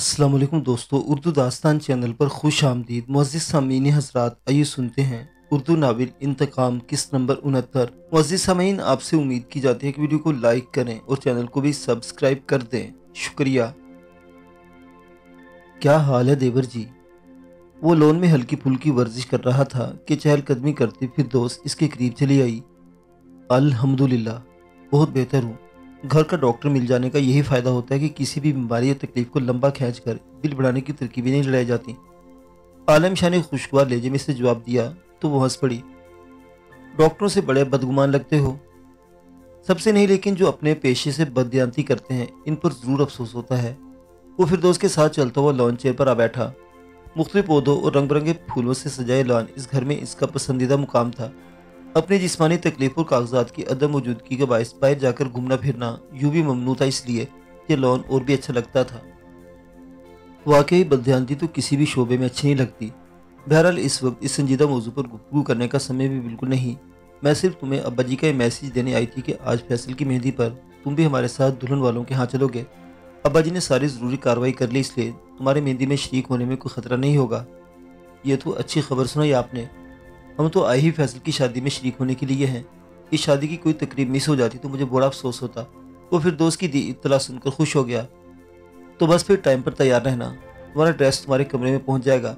अस्सलाम वालेकुम दोस्तों, उर्दू दास्तान चैनल पर खुश आमदीद। मुअज़्ज़िज़ सामीन हज़रात, आइए सुनते हैं उर्दू नावल इंतकाम किस्त नंबर 69। मुअज़्ज़िज़ सामीन, आपसे उम्मीद की जाती है कि वीडियो को लाइक करें और चैनल को भी सब्सक्राइब कर दें। शुक्रिया। क्या हाल है देवर जी? वो लॉन में हल्की फुल्की वर्जिश कर रहा था कि चहलकदमी करती फिर दोस्त इसके करीब चली आई। अल्हम्दुलिल्लाह, बहुत बेहतर हूँ। घर का डॉक्टर मिल जाने का यही फ़ायदा होता है कि किसी भी बीमारी या तकलीफ को लंबा खींचकर बिल बढ़ाने की तरकीबें नहीं लड़ाई जाती। आलम शाह ने खुशगवार लहजे में से जवाब दिया तो वो हंस पड़ी। डॉक्टरों से बड़े बदगुमान लगते हो। सबसे नहीं, लेकिन जो अपने पेशे से बददियानती करते हैं इन पर ज़रूर अफसोस होता है। वो फिर दोस्त के साथ चलता हुआ लॉन चेयर पर आ बैठा। मुख्तलिफ पौधों और रंग बिरंगे फूलों से सजाए लॉन इस घर में इसका पसंदीदा मुकाम था। अपनी जिस्मानी तकलीफ और कागजात की अदम मौजूदगी के बायस बाहर जाकर घूमना फिरना यूं भी ममनू था, इसलिए ये लॉन और भी अच्छा लगता था। वाकई बदध्यानती तो किसी भी शोबे में अच्छी नहीं लगती। बहरहाल इस वक्त इस संजीदा मौजू पर गुफ्तगू करने का समय भी बिल्कुल नहीं। मैं सिर्फ तुम्हें अब्बा जी का ये मैसेज देने आई थी कि आज फैसल की मेहंदी पर तुम भी हमारे साथ दुल्हन वालों के यहाँ चलोगे। अब्बा जी ने सारी ज़रूरी कार्रवाई कर ली, इसलिए तुम्हारे मेहंदी में शरीक होने में कोई ख़तरा नहीं होगा। ये तो अच्छी खबर सुनाई आपने। हम तो आए ही फैसल की शादी में शरीक होने के लिए हैं। इस शादी की कोई तकरीब मिस हो जाती तो मुझे बड़ा अफसोस होता। वो फिर दोस्त की दी इत्तला सुनकर खुश हो गया। तो बस फिर टाइम पर तैयार रहना, तुम्हारा ड्रेस तुम्हारे कमरे में पहुंच जाएगा।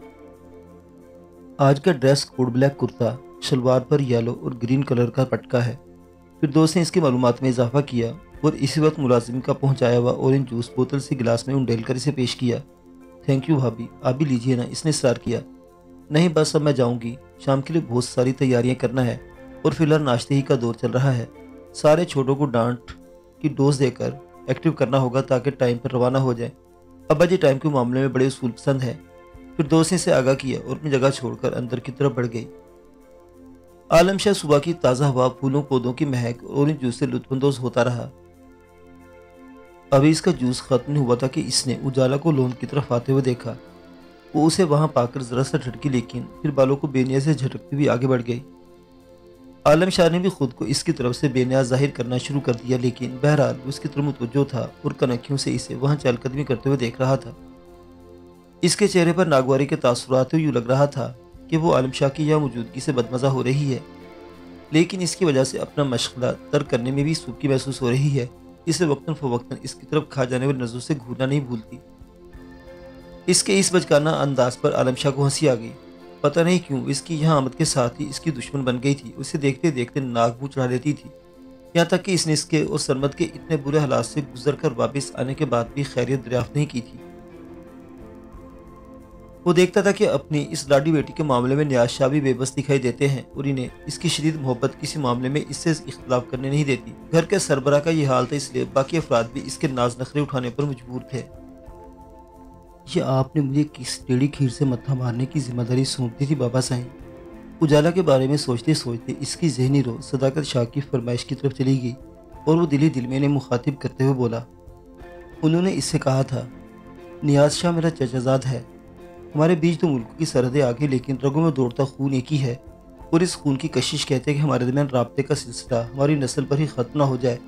आज का dress code black kurta, shalwar पर येलो और ग्रीन कलर का पटका है। फिर दोस्त ने इसकी मालूमात में इजाफा किया और इसी वक्त मुलाजिम का पहुंचाया हुआ ऑरेंज जूस बोतल से गिलास में उंडेल कर इसे पेश किया। थैंक यू भाभी, आप भी लीजिए ना, इसने इसरार किया। नहीं बस अब मैं जाऊंगी, शाम के लिए बहुत सारी तैयारियां करना है और फिलहाल नाश्ते ही का दौर चल रहा है। सारे छोटों को डांट की डोज देकर एक्टिव करना होगा ताकि टाइम पर रवाना हो जाए। अब्बा जी टाइम के मामले में बड़े उसूल पसंद है। फिर दोस्त ने इसे आगाह किया और अपनी जगह छोड़कर अंदर की तरफ बढ़ गई। आलम शाह सुबह की ताज़ा हवा, फूलों पौधों की महक और ऑरेंज जूस से लुत्फानंदोज होता रहा। अभी इसका जूस खत्म नहीं हुआ था कि इसने उजाला को लॉन की तरफ आते हुए देखा। वो उसे वहां पाकर जरा सा झटकी, लेकिन फिर बालों को बेनिया से झटकती हुई आगे बढ़ गई। आलम शाह ने भी खुद को इसकी तरफ से बेनिया जाहिर करना शुरू कर दिया, लेकिन बहरहाल वो उसकी तरफ मुतवज्जो था और कनखियों से इसे वहां चहलकदमी करते हुए देख रहा था। इसके चेहरे पर नागवारी के तासुरात यूं लग रहा था कि वो आलम शाह की यह मौजूदगी से बदमजा हो रही है, लेकिन इसकी वजह से अपना मशगला तर्क करने में भी सूखी महसूस हो रही है। इसे वक्तन फवक्तन इसकी तरफ खा जाने वाली नजरों से घूरना नहीं भूलती। इसके इस बचकाना अंदाज पर आलम शाह को हंसी आ गई। पता नहीं क्यों इसकी यहाँ आमद के साथ ही इसकी दुश्मन बन गई थी। उसे देखते देखते नाक मुंह चढ़ा लेती थी। यहाँ तक कि इसने इसके और सरमद के इतने बुरे हालात से गुजर कर वापस आने के बाद भी खैरियत दरियाफ्त नहीं की थी। वो देखता था कि अपनी इस लाडी बेटी के मामले में नियाज शाह भी बेबस दिखाई देते हैं और इन्हें इसकी शदीद मोहब्बत किसी मामले में इससे इख्तलाफ करने नहीं देती। घर के सरबरा का ये हाल था, इसलिए बाकी अफराद भी इसके नाज नखरे उठाने पर मजबूर थे। ये आपने मुझे किस टेढ़ी खीर से मत्था मारने की जिम्मेदारी सौंप दी थी बाबा साईं। उजाला के बारे में सोचते सोचते इसकी जहनी रो सदाकत शाह की फरमाइश की तरफ चली गई और वो दिल ही दिल में इन्हें मुखातिब करते हुए बोला। उन्होंने इससे कहा था, नियाज शाह मेरा चचाजाद है। हमारे बीच दो मुल्कों की सरहदें आगे, लेकिन रगों में दौड़ता खून एक ही है और इस खून की कशिश कहते हैं कि हमारे दरमियान राब्ते का सिलसिला हमारी नस्ल पर ही खत्म ना हो जाए।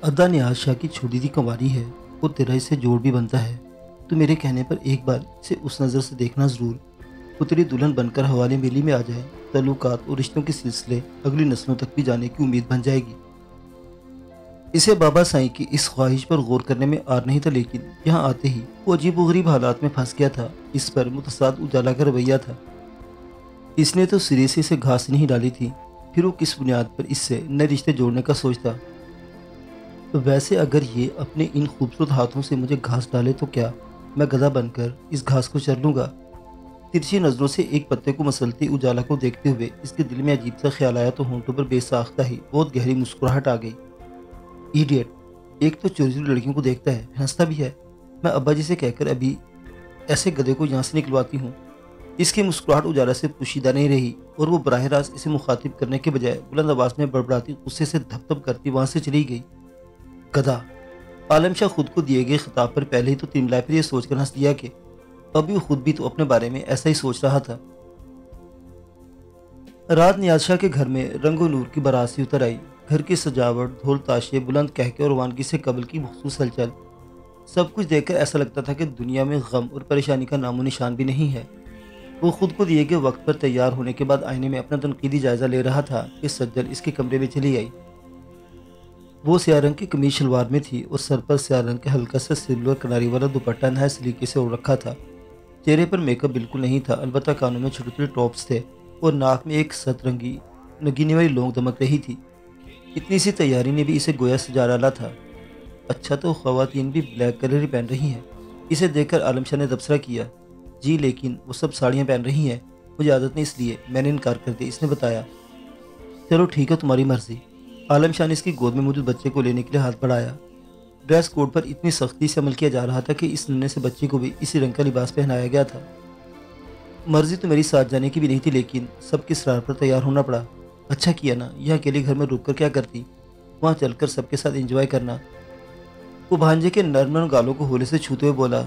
अदा नियाज शाह की छोटी सी कंवारी है और तेरा इससे जोड़ भी बनता है। तो मेरे कहने पर एक बार इसे उस नज़र से देखना ज़रूर। वो तेरी दुल्हन बनकर हवाले मेली में आ जाए, तल्लुकात और रिश्तों के सिलसिले अगली नस्लों तक भी जाने की उम्मीद बन जाएगी। इसे बाबा साईं की इस ख्वाहिश पर गौर करने में आर नहीं था, लेकिन यहाँ आते ही वो अजीब व गरीब हालात में फंस गया था। इस पर मुतसाद उजाला का रवैया था। इसने तो सिरे से इसे घास नहीं डाली थी, फिर वो किस बुनियाद पर इससे नए रिश्ते जोड़ने का सोचता। वैसे अगर ये अपने इन खूबसूरत हाथों से मुझे घास डाले तो क्या मैं गधा बनकर इस घास को चर लूँगा। तिरछी नज़रों से एक पत्ते को मसलती उजाला को देखते हुए इसके दिल में अजीब सा ख्याल आया तो होंठों पर बेसाख्ता ही बहुत गहरी मुस्कुराहट आ गई। इडियट, एक तो चोरी चोरी लड़कियों को देखता है, हंसता भी है। मैं अब्बा जी से कहकर अभी ऐसे गधे को यहाँ से निकलवाती हूँ। इसकी मुस्कुराहट उजाला से पोशीदा नहीं रही और वो बराह रास्त इसे मुखातिब करने के बजाय बुलंद आवाज में बड़बड़ाती गुस्से से धप करती वहां से चली गई। गधा। आलम शाह खुद को दिए गए खिताब पर पहले ही तो तिमलाए, फिर ये सोचकर हंस दिया कि अभी वो खुद भी तो अपने बारे में ऐसा ही सोच रहा था। रात नियाज शाह के घर में रंगो नूर की बारात सी उतर आई। घर की सजावट, ढोल ताशे, बुलंद कहके और वानगी से कबल की मखसूस हलचल सब कुछ देखकर ऐसा लगता था कि दुनिया में गम और परेशानी का नामो निशान भी नहीं है। वो खुद को दिए गए वक्त पर तैयार होने के बाद आईने में अपना तनकीदी जायजा ले रहा था कि सज्जल इसके कमरे में चली आई। वो स्याह रंग की कमीज शलवार में थी और सर पर स्याह रंग के हल्का सा सिल्वर किनारी वाला दुपट्टा नहाय सलीके से ओढ़ रखा था। चेहरे पर मेकअप बिल्कुल नहीं था, अलबत्ता कानों में छोटे छोटे टॉप्स थे और नाक में एक सतरंगी नगीने वाली लौंग दमक रही थी। इतनी सी तैयारी ने भी इसे गोया सजा डाला था। अच्छा तो ख़वातीन भी ब्लैक कलर ही पहन रही हैं। इसे देखकर आलम शाह ने तबसरा किया, जी लेकिन वो सब साड़ियाँ पहन रही हैं, मुझे आदत नहीं इसलिए मैंने इनकार कर दिया। इसने बताया, चलो ठीक है तुम्हारी मर्जी। आलम शाह ने इसकी गोद में मौजूद बच्चे को लेने के लिए हाथ बढ़ाया। ड्रेस कोड पर इतनी सख्ती से अमल किया जा रहा था कि इस नन्हे से बच्चे को भी इसी रंग का लिबास पहनाया गया था। मर्जी तो मेरी साथ जाने की भी नहीं थी, लेकिन सबकी इसरार पर तैयार होना पड़ा। अच्छा किया ना, यह अकेले घर में रुक कर क्या करती, वहाँ चलकर सबके साथ एंजॉय करना। वो भांजे के नर्म नर्म गालों को होले से छूते हुए बोला,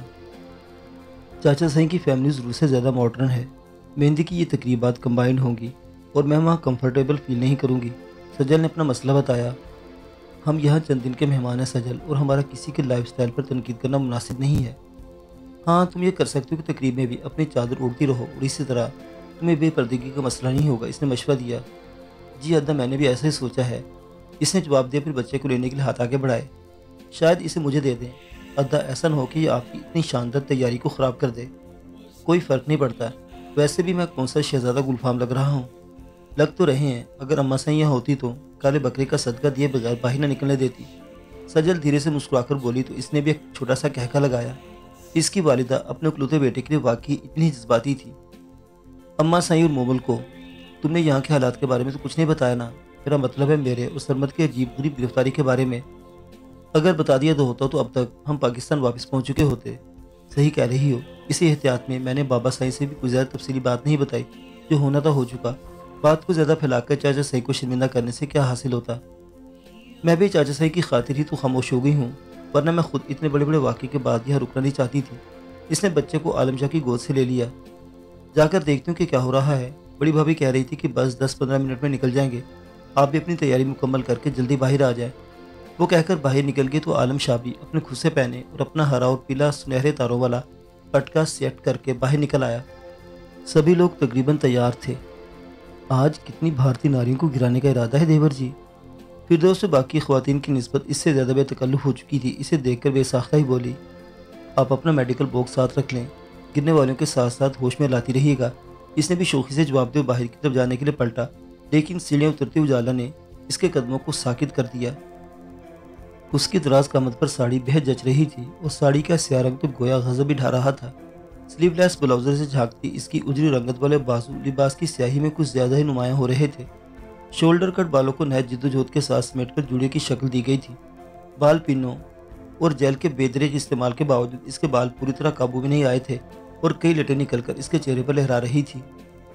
चाचा सही की फैमिली ज़रूर से ज़्यादा मॉडर्न है। मेहंदी की ये तकरीबात कंबाइंड होंगी और मैं वहाँ कंफर्टेबल फील नहीं करूँगी। सजल ने अपना मसला बताया, हम यहाँ चंद दिन के मेहमान हैं सजल, और हमारा किसी के लाइफस्टाइल पर तनकीद करना मुनासिब नहीं है। हाँ तुम ये कर सकते हो कि तकरीब में भी अपनी चादर ओढ़ती रहो और इसी तरह तुम्हें बेपर्दगी का मसला नहीं होगा। इसने मशवरा दिया। जी अद्दा मैंने भी ऐसा ही सोचा है, इसने जवाब दिया। फिर बच्चे को लेने के लिए हाथ आगे बढ़ाए, शायद इसे मुझे दे दें। अद्दा ऐसा न हो कि ये आपकी इतनी शानदार तैयारी को ख़राब कर दे। कोई फ़र्क नहीं पड़ता, वैसे भी मैं कौन सा शहज़ादा गुलफाम लग रहा हूँ। लग तो रहे हैं, अगर अम्मा सही यहाँ होती तो काले बकरे का सदका दिए बगैर बाहर न निकलने देती। सजल धीरे से मुस्कुराकर बोली तो इसने भी एक छोटा सा कहका लगाया। इसकी वालिदा अपने इकलौते बेटे के लिए वाकई इतनी जज्बाती थी। अम्मा सही और मोमल को तुमने यहाँ के हालात के बारे में तो कुछ नहीं बताया ना। मेरा मतलब है मेरे और सरमद की अजीब बुरी गिरफ्तारी के बारे में। अगर बता दिया तो होता तो अब तक हम पाकिस्तान वापस पहुँच चुके होते। सही कह रही हो। इसी एहतियात में मैंने बाबा साईं से भी कुछ ज़्यादा तफसीली बात नहीं बताई। जो होना था हो चुका। बात को ज़्यादा फैलाकर चाचा साईं को शर्मिंदा करने से क्या हासिल होता। मैं भी चाचा साईं की खातिर ही तो खामोश हो गई हूँ, वरना मैं खुद इतने बड़े बड़े वाक़े के बाद यहाँ रुकना नहीं चाहती थी। इसने बच्चे को आलम शाह की गोद से ले लिया। जाकर देखती हूँ कि क्या हो रहा है। बड़ी भाभी कह रही थी कि बस 10-15 मिनट में निकल जाएंगे, आप भी अपनी तैयारी मुकम्मल करके जल्दी बाहर आ जाए। वो कहकर बाहर निकल गई तो आलम शाह भी अपने खुद से पहने और अपना हरा और पीला सुनहरे तारों वाला पटका सेट करके बाहर निकल आया। सभी लोग तकरीबन तैयार थे। आज कितनी भारतीय नारियों को गिराने का इरादा है देवर जी। फिरदौस से बाकी ख्वातीन की निस्बत इससे ज़्यादा बेतकल्लुफ़ हो चुकी थी। इसे देखकर बेसाख्ता ही बोली, आप अपना मेडिकल बॉक्स साथ रख लें, गिरने वालों के साथ साथ होश में लाती रहिएगा। इसने भी शोखी से जवाब दे बाहर की तरफ जाने के लिए पलटा, लेकिन सीढ़ियाँ उतरते उजाला ने इसके कदमों को साकित कर दिया। उसकी दराज कामत पर साड़ी बेहद जच रही थी और साड़ी का स्याह रंग तो गोया गजब ही ढा रहा था। स्लीवलेस ब्लाउजर से झांकती इसकी उजरी रंगत वाले बाजू लिबास की स्याही में कुछ ज्यादा ही नुमायां हो रहे थे। शोल्डर कट बालों को नहज जिद्दोजहद के साथ समेटकर जूड़े की शक्ल दी गई थी। बाल पिनों और जेल के बेदरेज इस्तेमाल के बावजूद इसके बाल पूरी तरह काबू में नहीं आए थे और कई लटें निकलकर इसके चेहरे पर लहरा रही थी।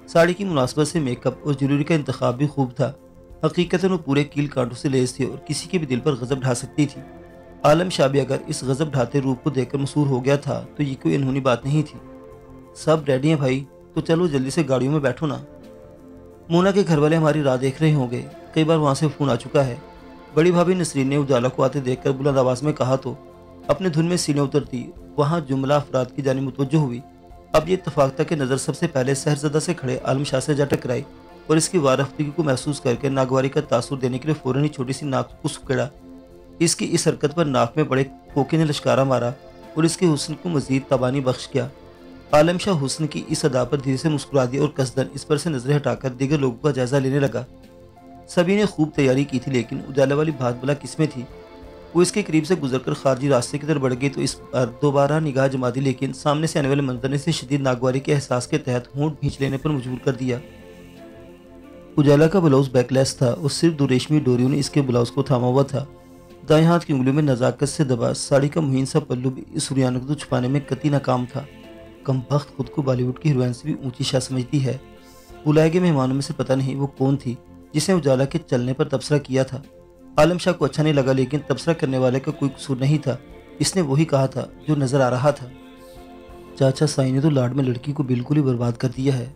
साड़ी की मुनासबत से मेकअप और ज्वेलरी का इंतखाब भी खूब था। हकीकतन वो पूरे कील कांटों से लेस थी और किसी के भी दिल पर गजब ढा सकती थी। आलम शाह भी अगर इस गजब ढाते रूप को देखकर मशहूर हो गया था तो ये कोई अनहोनी बात नहीं थी। सब रेडी हैं भाई, तो चलो जल्दी से गाड़ियों में बैठो ना। मोना के घर वाले हमारी राह देख रहे होंगे, कई बार वहाँ से फ़ोन आ चुका है। बड़ी भाभी नसरीन ने उजाला को आते देखकर बुलंद आवाज़ में कहा तो अपने धुन में सीने उतरती वहाँ जुमला अफराद की जानिब मुतवज्जो हुई। अब ये इत्तफाक था कि नज़र सबसे पहले सहरजदा से खड़े आलम शाह से जा टकराई और इसकी वारफ्तगी को महसूस करके नागवारी का तासुर देने के लिए फ़ौरन ही छोटी सी नाक को सुकेड़ा। इसकी इस हरकत पर नाक में बड़े कोके ने लश्कारा मारा और इसके हुस्न को मजीद तबानी बख्श किया। आलम शाह हुस्न की इस अदा पर धीरे से मुस्कुरा दिया और कसदन इस पर से नजरें हटाकर दीगर लोगों का जायजा लेने लगा। सभी ने खूब तैयारी की थी, लेकिन उजाला वाली बात भला किसमें थी। वो इसके करीब से गुजरकर खारजी रास्ते की तरफ बढ़ गई तो इस पर दोबारा निगाह जमा दी, लेकिन सामने से आने वाले मंजर ने इसे शदीद नागवारी के एहसास के तहत होंठ भींच लेने पर मजबूर कर दिया। उजाला का ब्लाउज बैकलेस था और सिर्फ दो रेशमी डोरियों ने इसके ब्लाउज को थामा हुआ था। दाएं हाथ की उंगलियों में नजाकत से दबा साड़ी का मुहीन सा पल्लू भी इस सुरियानक को छुपाने में कतई नाकाम था। कमबख्त खुद को बॉलीवुड की हीरोइन से भी ऊंची शाह समझती है। बुलाए गए मेहमानों में से पता नहीं वो कौन थी जिसने उजाला के चलने पर तबसरा किया था। आलम शाह को अच्छा नहीं लगा, लेकिन तबसरा करने वाले का कोई कसूर नहीं था। इसने वही कहा था जो नजर आ रहा था। चाचा साईं ने तो लाड में लड़की को बिल्कुल ही बर्बाद कर दिया है।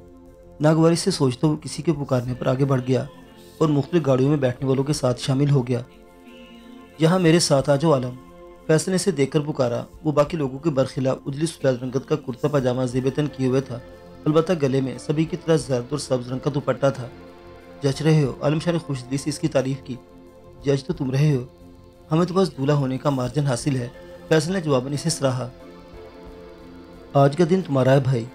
नागवारी से सोचता वो किसी के पुकारने पर आगे बढ़ गया और मुख्तलिफ गाड़ियों में बैठने वालों के साथ शामिल हो गया। यहाँ मेरे साथ आ जाओ आलम। फैसल ने इसे देखकर पुकारा। वो बाकी लोगों के बरखिलाफ उजली सफेद रंगत का कुर्ता पजामा ज़ेब-ए-तन किए हुए था, अलबत्ता गले में सभी की तरह जर्द और सब्ज रंग का दुपट्टा था। जच रहे हो? आलम शाह ने खुशदिली से इसकी तारीफ की। जज तो तुम रहे हो, हमें तो बस दूल्हा होने का मार्जिन हासिल है, फैसल ने जवाबन इसे सराहा। आज का दिन तुम्हारा है भाई,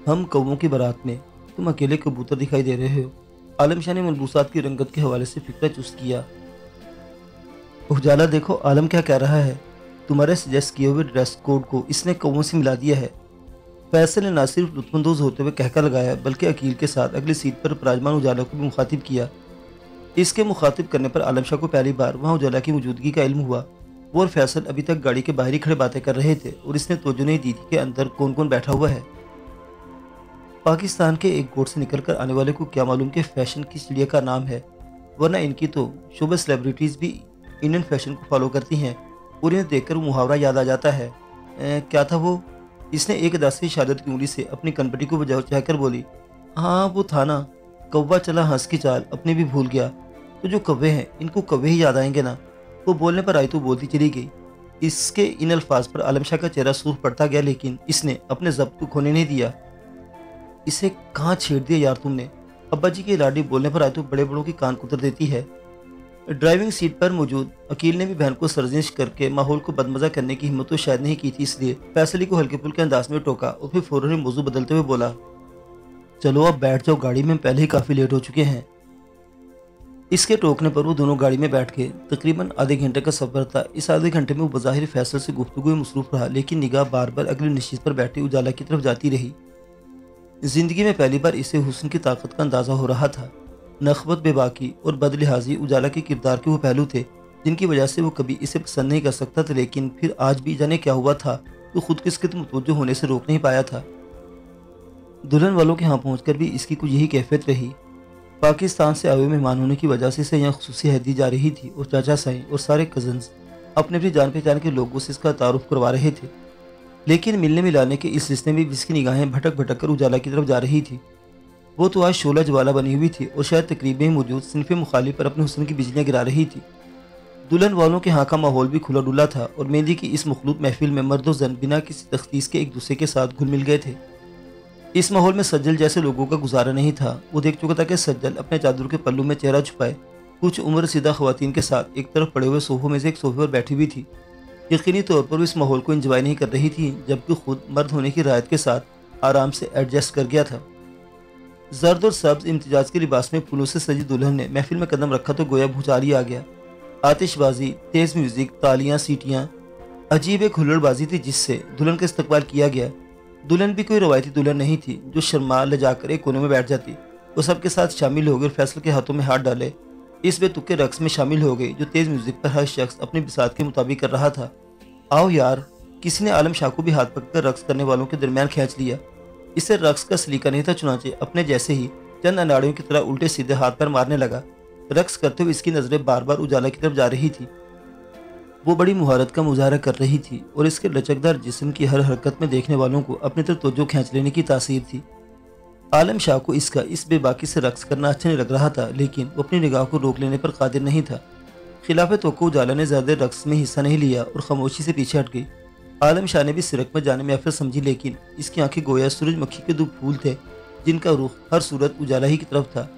हम कौवों की बारात में तुम अकेले कबूतर दिखाई दे रहे हो। आलम शाह ने मलबूसात की रंगत के हवाले से फिक्रा चुस्त किया। उजाला देखो आलम क्या कह रहा है, तुम्हारे सजेस्ट किए हुए ड्रेस कोड को इसने कौवों से मिला दिया है। फैसल ने ना सिर्फ लुत्फानंदोज होते हुए कहकर लगाया बल्कि अकील के साथ अगली सीट पर विराजमान उजाला को भी मुखातिब किया। इसके मुखातिब करने पर आलम शाह को पहली बार वहाँ उजाला की मौजूदगी का इल्म हुआ। वो और फैसल अभी तक गाड़ी के बाहर ही खड़े बातें कर रहे थे और इसने तवज्जो नहीं दी थी कि अंदर कौन कौन बैठा हुआ है। पाकिस्तान के एक गोट से निकल कर आने वाले को क्या मालूम कि फैशन की चिड़िया का नाम है, वरना इनकी तो शोबा सेलिब्रिटीज़ भी इंडियन फैशन को फॉलो करती हैं और इन्हें देखकर वो मुहावरा याद आ जाता है। क्या था वो? इसने एक दासी शहादत की उंगली से अपनी कनपटी को बजा कर बोली। हाँ वो था ना, कौवा चला हंस की चाल अपने भी भूल गया। तो जो कौवे हैं इनको कौवे ही याद आएंगे ना। वो बोलने पर आई तो बोलती चली गई। इसके इन अल्फाज पर आलम शाह का चेहरा सुर्ख पड़ता गया, लेकिन इसने अपने ज़ब्त को खोने नहीं दिया। इसे कहाँ छेड़ दिया यार तुमने? अब्बा जी की लाडी बोलने पर आए तो बड़े बड़ों की कान कुतर देती है। ड्राइविंग सीट पर मौजूद अकील ने भी बहन को सरजिश करके माहौल को बदमजा करने की हिम्मत तो शायद नहीं की थी, इसलिए फैसले को हल्के फुल्के अंदाज में टोका और फिर फौरन ही मौजू बदलते हुए बोला, चलो अब बैठ जाओ गाड़ी में, पहले ही काफ़ी लेट हो चुके हैं। इसके टोकने पर वो दोनों गाड़ी में बैठ गए। तकरीबन आधे घंटे का सफर था। इस आधे घंटे में वो बज़ाहिर फैसल से गुफ्तगू में मसरूफ रहा, लेकिन निगाह बार बार अगली नशीस पर बैठे उजाला की तरफ जाती रही। जिंदगी में पहली बार इसे हुस्न की ताकत का अंदाजा हो रहा था। नखबत, बेबाकी और बदलिहाजी उजाला के किरदार के वो पहलू थे जिनकी वजह से वो कभी इसे पसंद नहीं कर सकता था, लेकिन फिर आज भी जाने क्या हुआ था तो खुद को इसके मुतवज्जो होने से रोक नहीं पाया था। दुल्हन वालों के यहाँ पहुंचकर भी इसकी कुछ यही कैफियत रही। पाकिस्तान से आए हुए मेहमान होने की वजह से इसे यहाँ खुसूसी हैत दी जा रही थी और चाचा साईं और सारे कजन्स अपने अपनी जान पहचान के लोगों से इसका तारुफ करवा रहे थे, लेकिन मिलने मिलाने के इस रिश्ते में इसकी निगाहें भटक भटक कर उजाला की तरफ जा रही थी। वो तो आज शोला ज्वाला बनी हुई थी और शायद तकरीब में मौजूद सिनफ मुखालिफ पर अपने हुस्न की बिजलियाँ गिरा रही थी। दुल्हन वालों के यहाँ का माहौल भी खुला डुला था और मेहंदी की इस मखलूत महफिल में मर्द और जन बिना किसी तख्तीस के एक दूसरे के साथ घुल मिल गए थे। इस माहौल में सज्जल जैसे लोगों का गुजारा नहीं था। वो देख चुका था कि सज्जल अपने चादर के पल्लू में चेहरा छुपाए कुछ उम्र सीधा खवातीन के साथ एक तरफ पड़े हुए सोफों में से एक सोफे पर बैठी हुई थी। यकीनी तौर पर वो इस माहौल को एंजॉय नहीं कर रही थी, जबकि खुद मर्द होने की रायत के साथ आराम से एडजस्ट कर गया था। जर्द और सब्ज इम्तिजाज के लिबास में फूलों से सजी दुल्हन ने महफिल में कदम रखा तो गोया भूचाल ही आ गया। आतिशबाजी, तेज म्यूजिक, तालियां, सीटियां, अजीब एक हुल्लड़बाजी थी जिससे दुल्हन का इस्तकबाल किया गया। दुल्हन भी कोई रवायती दुल्हन नहीं थी जो शर्मा ले जाकर एक कोने में बैठ जाती। वो सबके साथ शामिल हो गई और फैसल के हाथों में हाथ डाले इस बेतुके रक्स में शामिल हो गई जो तेज म्यूजिक पर हर शख्स अपनी बिसात के मुताबिक कर रहा था। आओ यार, किसी ने आलम शाह को भी हाथ पकड़कर रक्स करने वालों के दरमियान खींच लिया। इससे रक्स का सलीका नहीं था, चुनाचे अपने जैसे ही चंद अनाड़ियों की तरह उल्टे सीधे हाथ पर मारने लगा। रक्स करते हुए इसकी नजरें बार बार उजाला की तरफ जा रही थी। वो बड़ी मुहारत का मुजाहरा कर रही थी और इसके लचकदार जिस्म की हर हरकत में देखने वालों को अपनी तरफ तवज्जो खींच लेने की तासीर थी। आलम शाह को इसका इस बेबाकी से रक्स करना अच्छा नहीं लग रहा था, लेकिन वो अपनी निगाह को रोक लेने पर कादिर नहीं था। खिलाफ तवक्को उजाला ने ज़्यादा रक्स में हिस्सा नहीं लिया और खामोशी से पीछे हट गई। आलम शाह ने भी सिरक में जाने में अफसर समझी, लेकिन इसकी आंखें गोया सूरजमुखी के दो फूल थे जिनका रुख हर सूरत उजाला ही की तरफ था।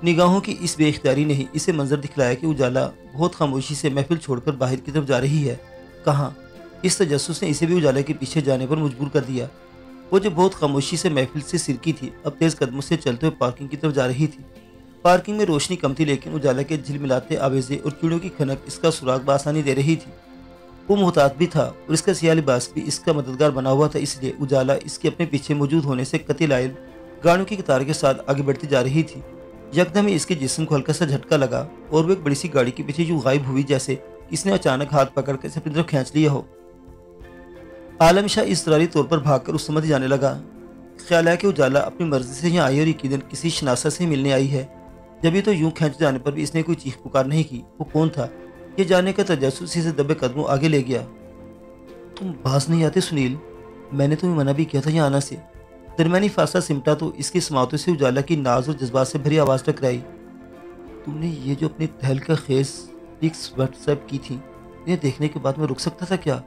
निगाहों की इस बेइख्तियारी ने ही इसे मंजर दिखलाया कि उजाला बहुत खामोशी से महफिल छोड़कर बाहर की तरफ जा रही है। कहाँ? इस तजस्सुस ने इसे भी उजाला के पीछे जाने पर मजबूर कर दिया। वो जो बहुत खामोशी से महफिल से सिरकी थी, अब तेज कदमों से चलते हुए पार्किंग की तरफ जा रही थी। पार्किंग में रोशनी कम थी, लेकिन उजाला के झिलमिलाते आवेजे और कीड़ों की खनक इसका सुराग बआसानी दे रही थी। वो मोहतात भी था और इसका सियाह लिबास भी इसका मददगार बना हुआ था, इसलिए उजाला इसके अपने पीछे मौजूद होने से कतई लाइल गाड़ियों की कतार के साथ आगे बढ़ती जा रही थी। यकदम ही इसके जिस्म को हल्का सा झटका लगा और वो एक बड़ी सी गाड़ी के पीछे यूं गायब हुई जैसे इसने अचानक हाथ पकड़ कर इसे अपनी तरफ खींच लिया हो। आलम शाह इसरारी तौर पर भागकर उस समझ जाने लगा। ख्याल है कि उजाला अपनी मर्जी से यहाँ आई और यकीनन किसी शनासा से मिलने आई है। जब ये तो यूं खींच जाने पर भी इसने कोई चीख पुकार नहीं की। वो कौन था ये जानने का तजस्सुस इसे दबे कदमों आगे ले गया। तुम पास नहीं आते सुनील, मैंने तुम्हें मना भी किया था यहाँ आना से। दरमियानी फासला सिमटा तो इसकी समातों से उजाला की नाज और जज्बात से भरी आवाज़ टकराई। तुमने ये जो अपनी तहलका खेज पिक्स व्हाट्सएप की थी انہیں دیکھنے کے بعد میں رک سکتا تھا کیا؟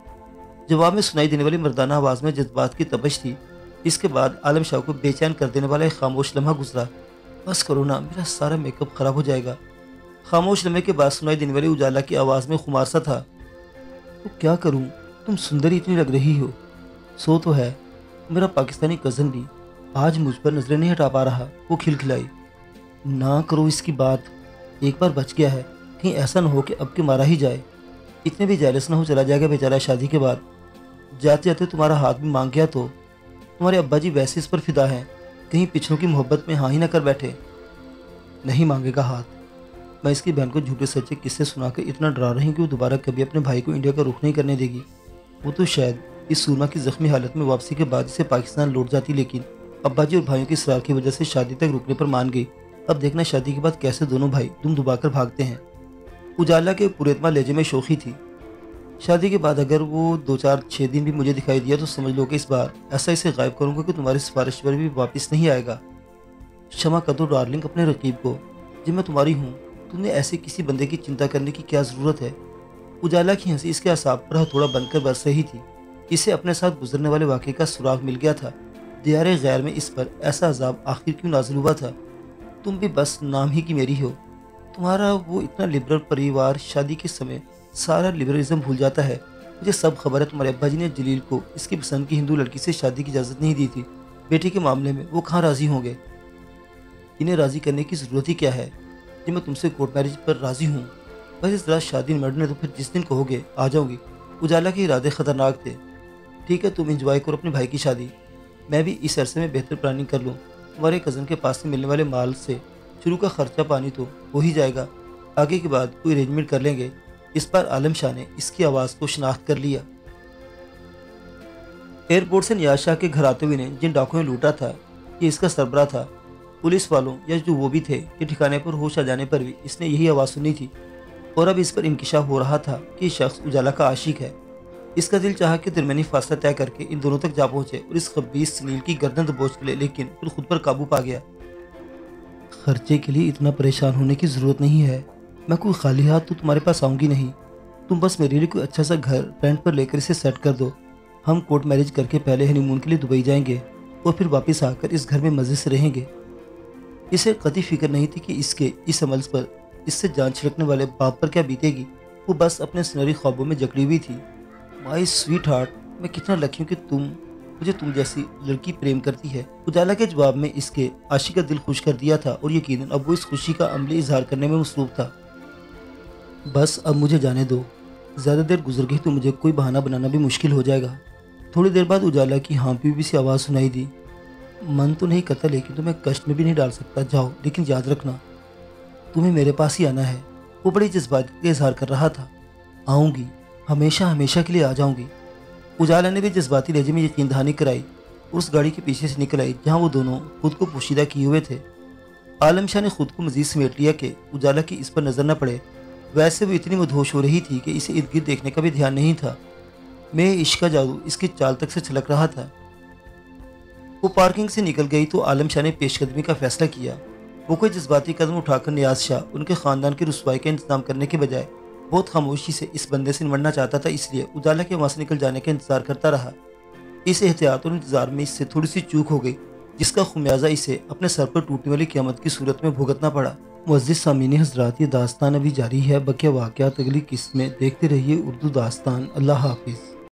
جواب میں سنائی دینے والی مردانہ آواز میں جذبات کی تپش تھی۔ اس کے بعد عالم شاہ کو بے چین کر دینے والا ایک خاموش لمحہ گزرا۔ بس کرو نا، میرا سارا میک اپ خراب ہو جائے گا۔ خاموش لمحے کے بعد سنائی دینے والی اجالا کی آواز میں خمار سا تھا۔ تو کیا کروں؟ تم سندری اتنی لگ رہی ہو۔ سو تو ہے، میرا پاکستانی کزن بھی آج مجھ پر نظریں نہیں ہٹا پا رہا، وہ کھلکھلائی۔ نہ کرو اس کی بات، ایک بار بچ گیا ہے، کہیں ایسا نہ ہو کہ اب کے مارا ہی جائے۔ اتنے بھی جیلس نہ ہو، چلا جائے گا بیچارہ شادی کے بعد۔ جاتے جاتے تمہارا ہاتھ بھی مانگ گیا تو تمہارے ابا جی ویسے اس پر فدا ہیں، کہیں پچھلوں کی محبت میں ہاں ہی نہ کر بیٹھے۔ نہیں مانگے گا ہاتھ۔ میں اس کی بہن کو جھوٹے سچے قصے سنا کر اتنا ڈرا رہی ہوں کہ وہ دوبارہ کبھی اپنے بھائی کو انڈیا کا رخ نہیں کرنے دے گی۔ وہ تو شاید اس سورما کی زخمی حالت میں واپسی کے بعد اسے پاکستان لوٹ جاتی، لیکن ابا جی اور بھائیوں کی اصرار کی وجہ سے شادی تک رکنے پر مان گئی۔ اب دیکھنا شادی کے بعد کیسے دونوں بھائی دم دبا کر بھاگتے ہیں۔ اجالا کے پورے اعتماد لہجے میں شوخی تھی۔ شادی کے بعد اگر وہ 2-4-6 دن بھی مجھے دکھائی دیا تو سمجھ لو کہ اس بار ایسا اسے غائب کروں گا کہ تمہاری سفارش پر بھی واپس نہیں آئے گا۔ شمع کر دو ڈارلنگ اپنے رقیب کو، جب میں تمہاری ہوں تم نے ایسے کسی بندے کی چنتا کرنے کی کیا ضرورت ہے؟ اجالا کی ہنسی اس کے اعصاب پر ہتھوڑا بن کر برس رہی تھی۔ اسے اپنے ساتھ گزرنے والے واقعے کا سراغ مل گیا تھا۔ دیار غیر میں اس پر ایسا عذاب آخر کیوں نازل ہوا تھا؟ تم بھی بس نام ہی کی میری ہو۔ تمہارا وہ اتنا لبرل پریوار شادی کے سمے سارا لبرلزم بھول جاتا ہے۔ مجھے سب خبر ہے تمہارے ابا جی نے جلیل کو اس کی پسند کی ہندو لڑکی سے شادی کی اجازت نہیں دی تھی۔ بیٹی کے معاملے میں وہ کہاں راضی ہوں گے؟ انہیں راضی کرنے کی ضرورت ہی کیا ہے؟ جب میں تم سے کورٹ میرج پر راضی ہوں، بس اس رات شادی نمٹنے تو پھر جس دن کہو گے آ جاؤں گی۔ اجالا کے ارادے خطرناک تھے۔ ٹھیک ہے، تم انجوائے کرو اپنے بھائی کی شادی، میں بھی اس عرصے میں بہتر پلاننگ کر لوں۔ تمہارے کزن کے پاس سے ملنے والے مال سے شروع کا خرچہ پانی تو ہو ہی جائے گا، آگے کی بات کوئی ارینجمنٹ کر لیں گے۔ اس پر عالم شاہ نے اس کی آواز کو شناخت کر لیا۔ ایئرپورٹ سے نیاز شاہ کے گھر آتے ہوئے نے جن ڈاکوں نے لوٹا تھا یہ اس کا سربراہ تھا۔ پولیس والوں یا جو وہ بھی تھے کہ ٹھکانے پر ہوش آ جانے پر بھی اس نے یہی آواز سنی تھی، اور اب اس پر انکشاف ہو رہا تھا کہ یہ شخص اجالا کا عاشق ہے۔ اس کا دل چاہا کہ درمیانی فاصلہ طے کر کے ان دونوں تک جا پہنچے اور اس خبیث سنیل کی گردن دبوچ لے، لیکن پھر خود پر قابو پا گیا۔ خرچے کے لیے اتنا پریشان ہونے کی ضرورت نہیں ہے، میں کوئی خالی ہاتھ تو تمہارے پاس آؤں گی نہیں۔ تم بس میرے لیے کوئی اچھا سا گھر رینٹ پر لے کر اسے سیٹ کر دو۔ ہم کورٹ میرج کر کے پہلے ہنی مون کے لیے دبئی جائیں گے اور پھر واپس آ کر اس گھر میں مزے سے رہیں گے۔ اسے قطعی فکر نہیں تھی کہ اس کے اس عمل پر اس سے جان چھڑکنے والے باپ پر کیا بیتے گی۔ وہ بس اپنے سنہری خوابوں میں جکڑی ہوئی تھی۔ مائی سویٹ ہارٹ، میں کتنا لکی ہوں کہ مجھے تم جیسی لڑکی پریم کرتی ہے۔ اجالا کے جواب میں اس کے عاشق کا دل خوش کر دیا تھا، اور یقیناً اب وہ اس خوشی کا عملی اظہار کرنے میں مصروف تھا۔ بس اب مجھے جانے دو، زیادہ دیر گزر گئی تو مجھے کوئی بہانہ بنانا بھی مشکل ہو جائے گا۔ تھوڑی دیر بعد اجالا کی ہاں بھی سی آواز سنائی دی۔ من تو نہیں کرتا لیکن تمہیں کشٹ میں بھی نہیں ڈال سکتا، جاؤ، لیکن یاد رکھنا تمہیں میرے پاس ہی آنا ہے۔ وہ بڑی جذباتی کا اظہار کر رہا تھا۔ آؤں گی، ہمیشہ ہمیشہ کے لیے آ جاؤں گی۔ اجالا نے بھی جذباتی لہجے میں یقین دہانی کرائی، اس گاڑی کے پیچھے سے نکل آئی جہاں وہ دونوں خود کو پوشیدہ کیے ہوئے تھے۔ عالم شاہ نے خود کو مزید سمیٹ لیا کہ اجالا کی اس پر نظر نہ پڑے۔ ویسے وہ اتنی مدہوش ہو رہی تھی کہ اسے ارد گرد دیکھنے کا بھی دھیان نہیں تھا۔ میں عشق کا جادو اس کی چال تک سے چھلک رہا تھا۔ وہ پارکنگ سے نکل گئی تو عالم شاہ نے پیش قدمی کا فیصلہ کیا۔ وہ کوئی جذباتی قدم اٹھا کر نیاز شاہ ان کے خاندان کی رسوائی کا انتظام کرنے کے بجائے بہت خاموشی سے اس بندے سے نمٹنا چاہتا تھا، اس لیے اجالا کے وہاں سے نکل جانے کا انتظار کرتا رہا۔ اس احتیاط اور انتظار میں اس سے تھوڑی سی چوک ہو گئی، جس کا خمیازہ اسے اپنے سر پر ٹوٹنے والی قیامت کی صورت میں بھگتنا پڑا۔ معزز سامعین حضرات، یہ داستان ابھی جاری ہے، بقیہ واقعات اگلی قسط میں دیکھتے رہیے اردو داستان۔ اللہ حافظ۔